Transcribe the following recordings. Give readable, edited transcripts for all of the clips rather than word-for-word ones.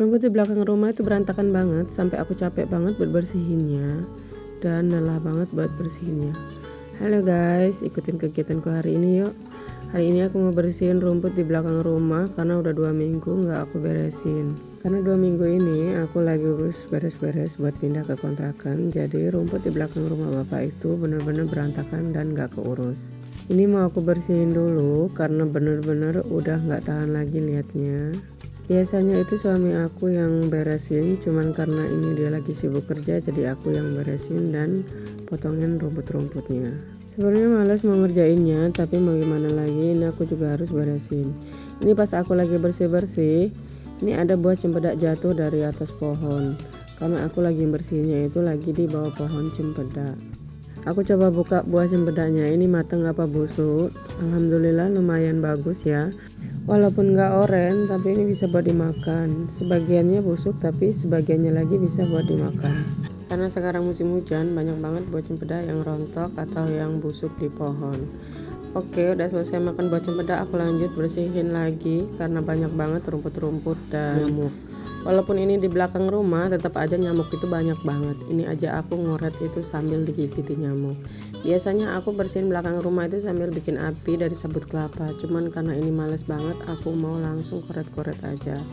Rumput di belakang rumah itu berantakan banget sampai aku capek banget buat bersihinnya dan lelah banget buat bersihinnya. Halo guys, ikutin kegiatanku hari ini yuk. Hari ini aku mau bersihin rumput di belakang rumah karena udah 2 minggu nggak aku beresin. Karena 2 minggu ini aku lagi urus beres-beres buat pindah ke kontrakan. Jadi rumput di belakang rumah bapak itu bener-bener berantakan dan nggak keurus. Ini mau aku bersihin dulu karena bener-bener udah nggak tahan lagi liatnya. Biasanya itu suami aku yang beresin, cuman karena ini dia lagi sibuk kerja jadi aku yang beresin dan potongin rumput-rumputnya. Sebenarnya malas mau ngerjainnya, tapi mau gimana lagi, ini aku juga harus beresin. Ini pas aku lagi bersih-bersih, ini ada buah cempedak jatuh dari atas pohon. Karena aku lagi bersihinnya itu lagi di bawah pohon cempedak. Aku coba buka buah cempedaknya, ini matang apa busuk. Alhamdulillah lumayan bagus ya. Walaupun gak oren, tapi ini bisa buat dimakan. Sebagiannya busuk, tapi sebagiannya lagi bisa buat dimakan. Karena sekarang musim hujan, banyak banget buah cempedak yang rontok atau yang busuk di pohon. Oke, udah selesai makan buah cempedak, aku lanjut bersihin lagi karena banyak banget rumput-rumput dan nyamuk. Walaupun ini di belakang rumah, tetap aja nyamuk itu banyak banget. Ini aja aku ngoret itu sambil digigiti nyamuk. Biasanya aku bersihin belakang rumah itu sambil bikin api dari sabut kelapa. Cuman karena ini males banget, aku mau langsung koret-koret aja.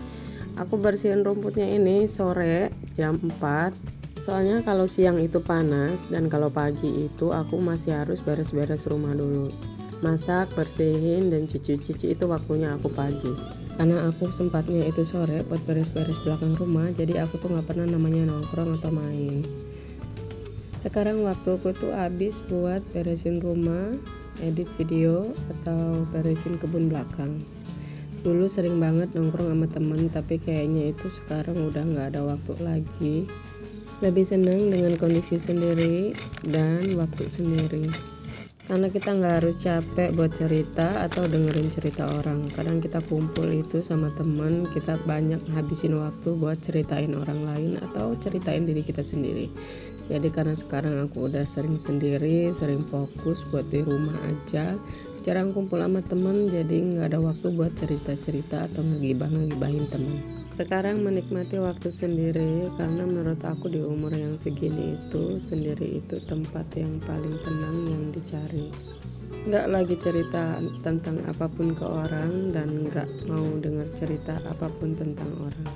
Aku bersihin rumputnya ini sore jam 4. Soalnya kalau siang itu panas dan kalau pagi itu aku masih harus beres-beres rumah dulu. Masak, bersihin, dan cuci-cuci itu waktunya aku pagi. Karena aku sempatnya itu sore buat beres-beres belakang rumah, jadi aku tuh gak pernah namanya nongkrong atau main. Sekarang waktuku tuh habis buat beresin rumah, edit video, atau beresin kebun belakang. Dulu sering banget nongkrong sama temen, tapi kayaknya itu sekarang udah gak ada waktu lagi. Lebih seneng dengan kondisi sendiri dan waktu sendiri. Karena kita nggak harus capek buat cerita atau dengerin cerita orang. Kadang kita kumpul itu sama temen, kita banyak habisin waktu buat ceritain orang lain atau ceritain diri kita sendiri. Jadi karena sekarang aku udah sering sendiri, sering fokus buat di rumah aja, jarang kumpul sama temen, jadi nggak ada waktu buat cerita-cerita atau ngegibahin temen. Sekarang menikmati waktu sendiri karena menurut aku di umur yang segini itu sendiri itu tempat yang paling tenang yang dicari. Nggak lagi cerita tentang apapun ke orang dan nggak mau dengar cerita apapun tentang orang.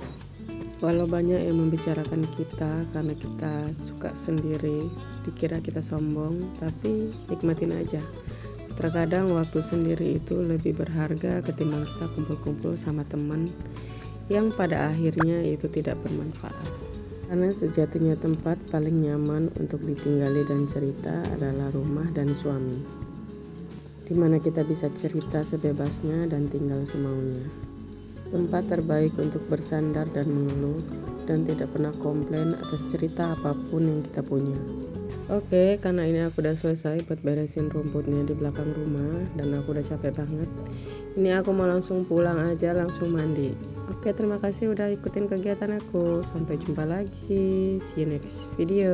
Walau banyak yang membicarakan kita karena kita suka sendiri, dikira kita sombong, tapi nikmatin aja. Terkadang waktu sendiri itu lebih berharga ketimbang kita kumpul-kumpul sama teman yang pada akhirnya itu tidak bermanfaat. Karena sejatinya tempat paling nyaman untuk ditinggali dan cerita adalah rumah dan suami, dimana kita bisa cerita sebebasnya dan tinggal semaunya. Tempat terbaik untuk bersandar dan mengeluh dan tidak pernah komplain atas cerita apapun yang kita punya. Oke, karena ini aku udah selesai buat beresin rumputnya di belakang rumah dan aku udah capek banget. Ini aku mau langsung pulang aja, langsung mandi. Oke, terima kasih udah ikutin kegiatan aku. Sampai jumpa lagi. See you next video.